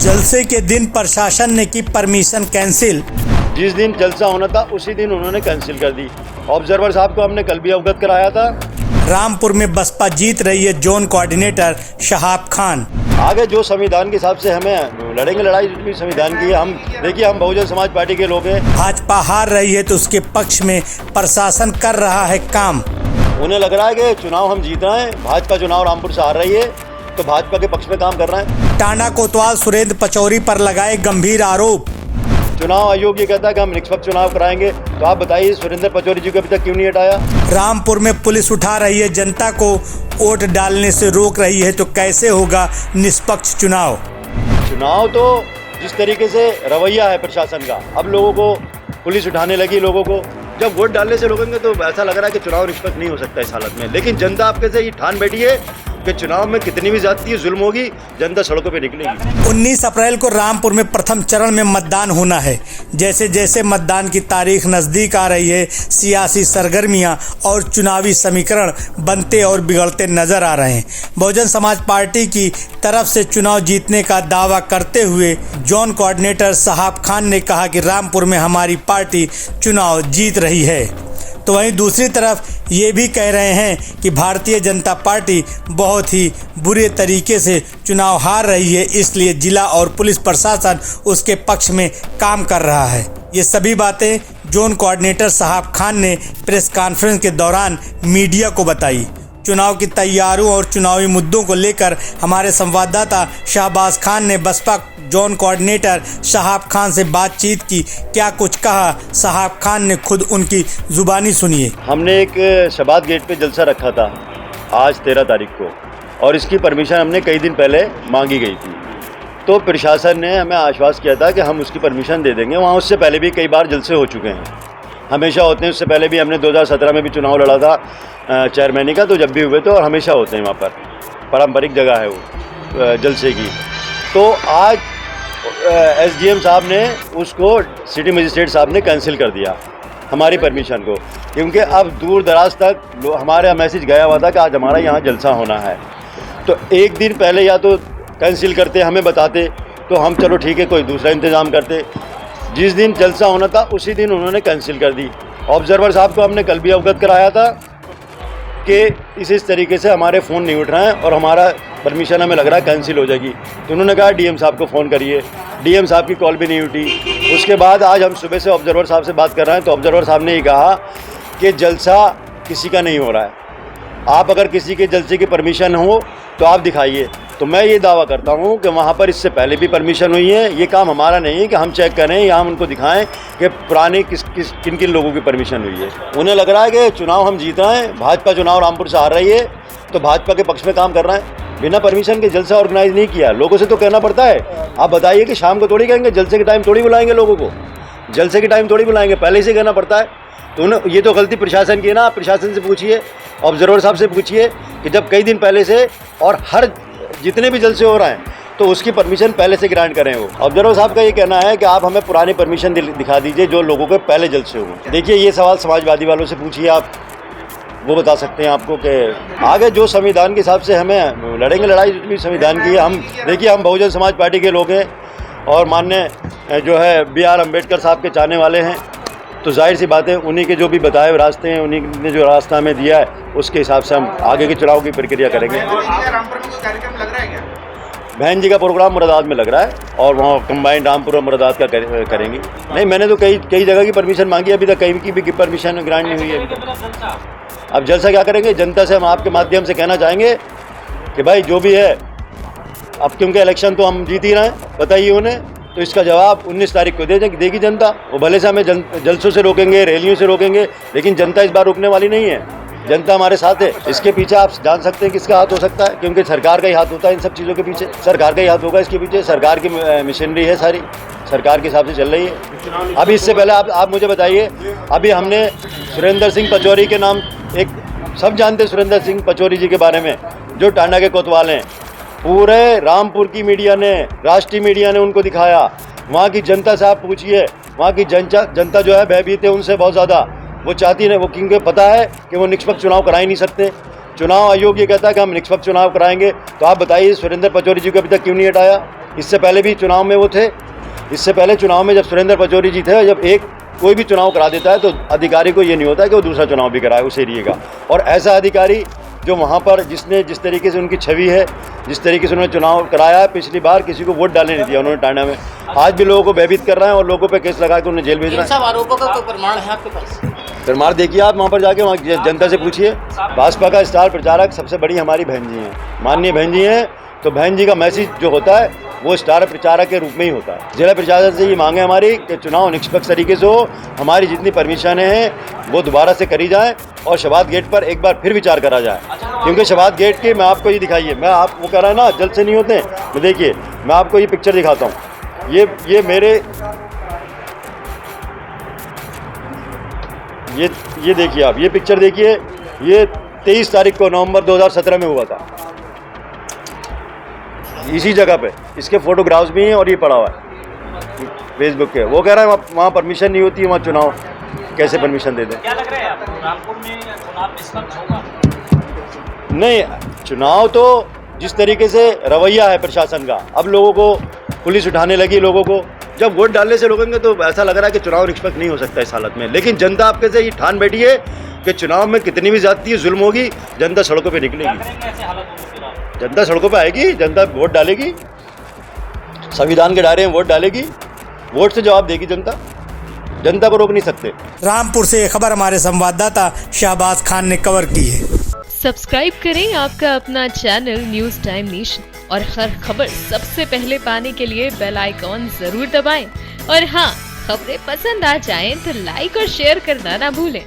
जलसे के दिन प्रशासन ने की परमिशन कैंसिल। जिस दिन जलसा होना था उसी दिन उन्होंने कैंसिल कर दी। ऑब्जर्वर साहब को हमने कल भी अवगत कराया था। रामपुर में बसपा जीत रही है जोन कोऑर्डिनेटर शहाब खान। आगे जो संविधान के हिसाब से हमें लड़ेंगे, लड़ाई भी संविधान की है। हम देखिए, हम बहुजन समाज पार्टी के लोग हैं। भाजपा हार रही है तो उसके पक्ष में प्रशासन कर रहा है काम। उन्हें लग रहा है कि चुनाव हम जीत रहे हैं, भाजपा चुनाव रामपुर से हार रही है तो भाजपा के पक्ष में काम कर रहे हैं। टांडा कोतवाल सुरेंद्र पचौरी पर लगाए गंभीर आरोप। चुनाव आयोग ये कहता है कि हम निष्पक्ष चुनाव कराएंगे, तो आप बताइए सुरेंद्र पचौरी जी को अभी तक क्यों नहीं हटाया? रामपुर में पुलिस उठा रही है जनता को वोट डालने से रोक रही है, तो कैसे होगा निष्पक्ष चुनाव? चुनाव तो जिस तरीके से रवैया है प्रशासन का, अब लोगों को पुलिस उठाने लगी। लोगों को जब वोट डालने से रोकेंगे तो ऐसा लग रहा है कि चुनाव निष्पक्ष नहीं हो सकता इस हालत में। लेकिन जनता आपके से ये ठान बैठी है कि चुनाव में कितनी भी ज्यादती जुल्म होगी, जनता सड़कों पे निकलेगी। 19 अप्रैल को रामपुर में प्रथम चरण में मतदान होना है। जैसे जैसे मतदान की तारीख नजदीक आ रही है, सियासी सरगर्मियां और चुनावी समीकरण बनते और बिगड़ते नजर आ रहे हैं। बहुजन समाज पार्टी की तरफ से चुनाव जीतने का दावा करते हुए जोन कोऑर्डिनेटर शहाब खान ने कहा कि रामपुर में हमारी पार्टी चुनाव जीत रही है। तो वहीं दूसरी तरफ ये भी कह रहे हैं कि भारतीय जनता पार्टी बहुत ही बुरे तरीके से चुनाव हार रही है, इसलिए जिला और पुलिस प्रशासन उसके पक्ष में काम कर रहा है। ये सभी बातें जोन कोऑर्डिनेटर शहाब खान ने प्रेस कॉन्फ्रेंस के दौरान मीडिया को बताई। चुनाव की तैयारियों और चुनावी मुद्दों को लेकर हमारे संवाददाता शहबाज खान ने बसपा जोन कोऑर्डिनेटर शहाब खान से बातचीत की। क्या कुछ कहा शहाब खान ने, खुद उनकी जुबानी सुनिए। हमने एक शबाद गेट पे जलसा रखा था आज 13 तारीख को, और इसकी परमिशन हमने कई दिन पहले मांगी गई थी। तो प्रशासन ने हमें आश्वासन किया था कि हम उसकी परमिशन दे देंगे। वहाँ उससे पहले भी कई बार जलसे हो चुके हैं, हमेशा होते हैं। उससे पहले भी हमने 2017 में भी चुनाव लड़ा था चेयरमैनी का, तो जब भी हुए तो और हमेशा होते हैं। वहाँ पर पारंपरिक जगह है वो जलसे की। तो आज एसडीएम साहब ने उसको, सिटी मजिस्ट्रेट साहब ने कैंसिल कर दिया हमारी परमिशन को, क्योंकि अब दूर दराज तक हमारा मैसेज गया हुआ था कि आज हमारा यहाँ जलसा होना है। तो एक दिन पहले या तो कैंसिल करते, हमें बताते, तो हम चलो ठीक है कोई दूसरा इंतज़ाम करते। जिस दिन जलसा होना था उसी दिन उन्होंने कैंसिल कर दी। ऑब्जर्वर साहब को हमने कल भी अवगत कराया था कि इस तरीके से हमारे फ़ोन नहीं उठ रहे हैं और हमारा परमिशन हमें लग रहा है कैंसिल हो जाएगी। तो उन्होंने कहा डीएम साहब को फ़ोन करिए। डीएम साहब की कॉल भी नहीं उठी। उसके बाद आज हम सुबह से ऑब्जर्वर साहब से बात कर रहे हैं, तो ऑब्जर्वर साहब ने ये कहा कि जलसा किसी का नहीं हो रहा है, आप अगर किसी के जलसे की परमिशन हो तो आप दिखाइए। तो मैं ये दावा करता हूँ कि वहाँ पर इससे पहले भी परमिशन हुई है। ये काम हमारा नहीं है कि हम चेक करें या हम उनको दिखाएं कि पुराने किन किन लोगों की परमिशन हुई है। उन्हें लग रहा है कि चुनाव हम जीत रहे हैं, भाजपा चुनाव रामपुर से हार रही है तो भाजपा के पक्ष में काम कर रहे हैं। बिना परमिशन के जलसा ऑर्गेनाइज नहीं किया। लोगों से तो कहना पड़ता है। आप बताइए कि शाम को थोड़ी कहेंगे, जलसे के टाइम थोड़ी बुलाएंगे लोगों को, जलसे के टाइम थोड़ी बुलाएंगे, पहले से कहना पड़ता है। तो उन्हें ये तो गलती प्रशासन की है ना। आप प्रशासन से पूछिए, ऑब्जर्वर साहब से पूछिए कि जब कई दिन पहले से और हर जितने भी जलसे हो रहे हैं तो उसकी परमिशन पहले से ग्रांट करें। वो ऑब्जर्वर साहब का ये कहना है कि आप हमें पुरानी परमिशन दिखा दीजिए जो लोगों के पहले जलसे हुए। देखिए, ये सवाल समाजवादी वालों से पूछिए, आप वो बता सकते हैं आपको कि आगे जो संविधान के हिसाब से हमें लड़ेंगे, लड़ाई भी संविधान की है। हम देखिए, हम बहुजन समाज पार्टी के लोग हैं और माननीय जो है BR अम्बेडकर साहब के चाहने वाले हैं। तो जाहिर सी बात है, उन्हीं के जो भी बताए हुए रास्ते हैं, उन्हीं ने जो रास्ता हमें दिया है, उसके हिसाब से हम आगे के चुनाव की प्रक्रिया करेंगे। बहन जी का प्रोग्राम मुरादाबाद में लग रहा है और वहाँ कंबाइंड रामपुर और मुरादाबाद का करेंगे। नहीं, मैंने तो कई जगह की परमिशन मांगी, अभी तक कहीं की भी परमिशन ग्रांट नहीं हुई है। अब जलसा क्या करेंगे? जनता से हम आपके माध्यम से कहना चाहेंगे कि भाई जो भी है, अब क्योंकि इलेक्शन तो हम जीत ही रहे हैं, बताइए उन्हें, तो इसका जवाब 19 तारीख को देगी जनता। वो भले से हमें जलसों से रोकेंगे, रैलियों से रोकेंगे, लेकिन जनता इस बार रुकने वाली नहीं है। जनता हमारे साथ है। इसके पीछे आप जान सकते हैं किसका हाथ हो सकता है, क्योंकि सरकार का ही हाथ होता है इन सब चीज़ों के पीछे। सरकार का ही हाथ होगा इसके पीछे। सरकार की मशीनरी है, सारी सरकार के हिसाब से चल रही है। अभी इससे पहले आप मुझे बताइए, अभी हमने सुरेंद्र सिंह पचौरी के नाम, एक सब जानते सुरेंद्र सिंह पचौरी जी के बारे में, जो टांडा के कोतवाल हैं। पूरे रामपुर की मीडिया ने, राष्ट्रीय मीडिया ने उनको दिखाया। वहाँ की जनता से आप पूछिए, वहाँ की जनता जो है भयभीत है उनसे बहुत ज़्यादा। वो चाहती है, वो क्योंकि पता है कि वो निष्पक्ष चुनाव करा ही नहीं सकते। चुनाव आयोग ये कहता है कि हम निष्पक्ष चुनाव कराएंगे, तो आप बताइए सुरेंद्र पचौरी जी को अभी तक क्यों नहीं हटाया? इससे पहले भी चुनाव में वो थे। इससे पहले चुनाव में जब सुरेंद्र पचौरी जी थे, जब एक कोई भी चुनाव करा देता है तो अधिकारी को ये नहीं होता है कि वो दूसरा चुनाव भी कराए उस एरिए का। और ऐसा अधिकारी जो वहाँ पर जिसने जिस तरीके से उनकी छवि है, जिस तरीके से उन्होंने चुनाव कराया है, पिछली बार किसी को वोट डालने नहीं दिया उन्होंने टांडा में, आज भी लोगों को भयभीत कर रहे हैं और लोगों पे केस लगा के उन्हें जेल भेज रहे हैं। सब आरोपों का कोई प्रमाण है आपके पास? प्रमाण देखिए आप वहाँ पर जाके, वहाँ जनता से पूछिए। भाजपा का स्टार प्रचारक सबसे बड़ी हमारी बहन जी हैं, माननीय बहन जी हैं। तो बहन जी का मैसेज जो होता है वो स्टार प्रचारक के रूप में ही होता है। जिला प्रशासन से ये मांगे हमारी कि चुनाव निष्पक्ष तरीके से हो, हमारी जितनी परमिशनें हैं वो दोबारा से करी जाएं और शबाद गेट पर एक बार फिर विचार करा जाए। क्योंकि शबाद गेट की मैं आपको ये दिखाइए, मैं आप वो कह रहा है ना जल्द से नहीं होते, मैं देखिए मैं आपको ये पिक्चर दिखाता हूँ। ये मेरे ये देखिए आप, ये पिक्चर देखिए, ये 23 तारीख को नवंबर 2017 में हुआ था इसी जगह पे। इसके फोटोग्राफ्स भी हैं और ये पड़ा हुआ है फेसबुक पे। वो कह रहा है वहाँ परमिशन नहीं होती, वहाँ चुनाव कैसे परमिशन दे दें? क्या लग रहा है आपको रामपुर में चुनाव निष्पक्ष होगा? नहीं, चुनाव तो जिस तरीके से रवैया है प्रशासन का, अब लोगों को पुलिस उठाने लगी, लोगों को जब वोट डालने से रोकेंगे तो ऐसा लग रहा है कि चुनाव निष्पक्ष नहीं हो सकता इस हालत में। लेकिन जनता आपके से ये ठान बैठी है कि चुनाव में कितनी भी ज्यादती जुल्म होगी, जनता सड़कों पे निकलेगी, जनता सड़कों पे आएगी, जनता वोट डालेगी, संविधान के दायरे में वोट डालेगी, वोट से जवाब देगी जनता। जनता को रोक नहीं सकते। रामपुर से ये खबर हमारे संवाददाता शहबाज खान ने कवर की है। सब्सक्राइब करें आपका अपना चैनल न्यूज टाइम नेशन और हर खबर सबसे पहले पाने के लिए बेल आइकॉन जरूर दबाएं। और हाँ, खबरें पसंद आ जाएं तो लाइक और शेयर करना ना भूलें।